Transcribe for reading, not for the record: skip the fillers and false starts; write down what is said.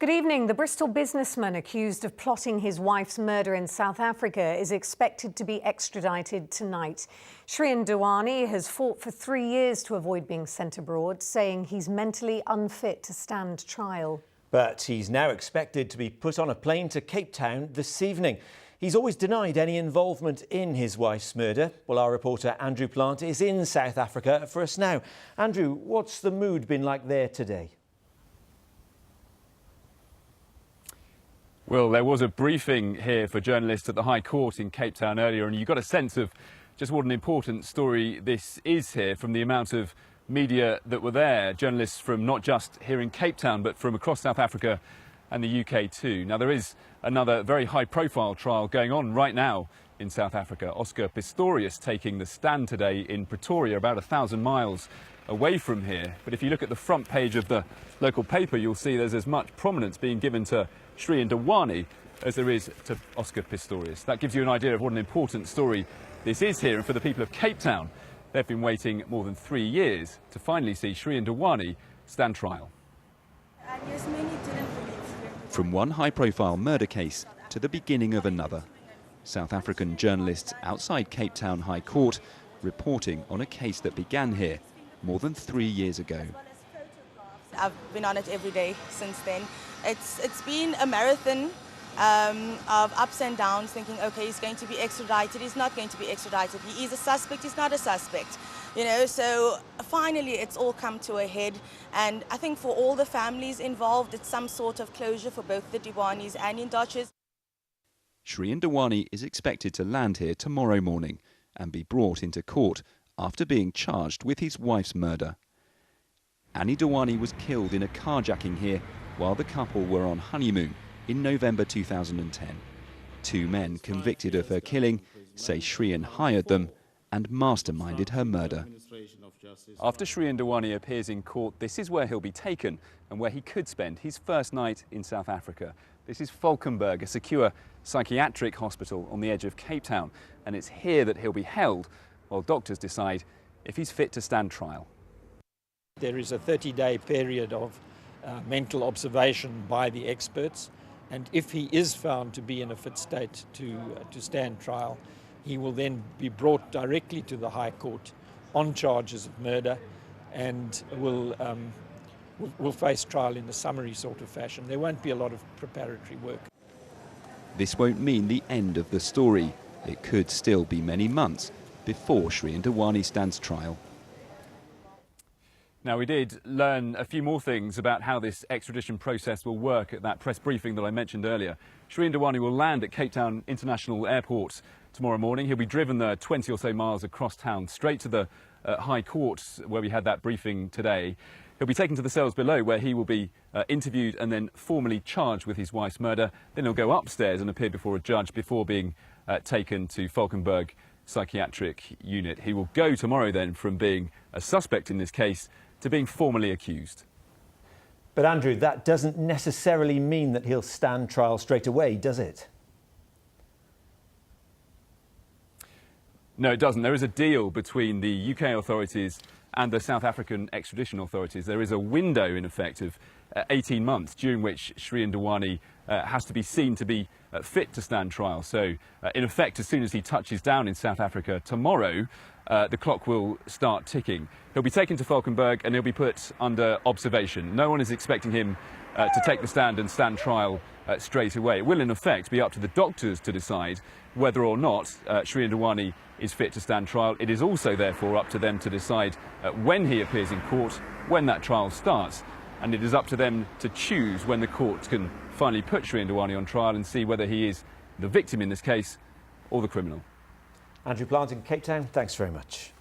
Good evening. The Bristol businessman accused of plotting his wife's murder in South Africa is expected to be extradited tonight. Shrien Dewani has fought for 3 years to avoid being sent abroad, saying he's mentally unfit to stand trial. But he's now expected to be put on a plane to Cape Town this evening. He's always denied any involvement in his wife's murder. Well, our reporter Andrew Plant is in South Africa for us now. Andrew, what's the mood been like there today? Well, there was a briefing here for journalists at the High Court in Cape Town earlier, and you got a sense of just what an important story this is here from the amount of media that were there. Journalists from not just here in Cape Town, but from across South Africa and the UK too. Now, there is another very high-profile trial going on right now in South Africa. Oscar Pistorius taking the stand today in Pretoria, about 1,000 miles away from here. But if you look at the front page of the local paper, you'll see there's as much prominence being given to Shrien Dewani as there is to Oscar Pistorius. That gives you an idea of what an important story this is here. And for the people of Cape Town, they've been waiting more than 3 years to finally see Shrien Dewani stand trial. From one high-profile murder case to the beginning of another, South African journalists outside Cape Town High Court reporting on a case that began here more than 3 years ago. I've been on it every day since then. It's been a marathon of ups and downs, thinking, okay, he's going to be extradited, he's not going to be extradited, he is a suspect, he's not a suspect. You know, so finally it's all come to a head, and I think for all the families involved, it's some sort of closure for both the Dewanis and Indotches. Shrien Dewani is expected to land here tomorrow morning and be brought into court after being charged with his wife's murder. Annie Dewani was killed in a carjacking here while the couple were on honeymoon in November 2010. 2 men convicted of her killing say Shrien hired them and masterminded her murder. After Shrien Dewani appears in court, this is where he'll be taken and where he could spend his first night in South Africa. This is Valkenburg, a secure psychiatric hospital on the edge of Cape Town, and it's here that he'll be held while doctors decide if he's fit to stand trial. There is a 30-day period of mental observation by the experts, and if he is found to be in a fit state to stand trial, he will then be brought directly to the High Court on charges of murder and will face trial in a summary sort of fashion. There won't be a lot of preparatory work. This won't mean the end of the story. It could still be many months before Shrien Dewani stands trial. Now, we did learn a few more things about how this extradition process will work at that press briefing that I mentioned earlier. Shrien Dewani will land at Cape Town International Airport tomorrow morning. He'll be driven the 20 or so miles across town, straight to the High Court, where we had that briefing today. He'll be taken to the cells below, where he will be interviewed and then formally charged with his wife's murder. Then he'll go upstairs and appear before a judge before being taken to Valkenburg Psychiatric Unit. He will go tomorrow then from being a suspect in this case to being formally accused. But Andrew, that doesn't necessarily mean that he'll stand trial straight away, does it? No, it doesn't. There is a deal between the UK authorities and the South African extradition authorities. There is a window, in effect, of 18 months during which Shrien Dewani has to be seen to be fit to stand trial. So, in effect, as soon as he touches down in South Africa tomorrow, the clock will start ticking. He'll be taken to Valkenburg and he'll be put under observation. No one is expecting him to take the stand and stand trial straight away. It will, in effect, be up to the doctors to decide whether or not Shrien Dewani is fit to stand trial. It is also, therefore, up to them to decide when he appears in court, when that trial starts, and it is up to them to choose when the court can finally put Shrien Dewani on trial and see whether he is the victim in this case or the criminal. Andrew Plant in Cape Town, thanks very much.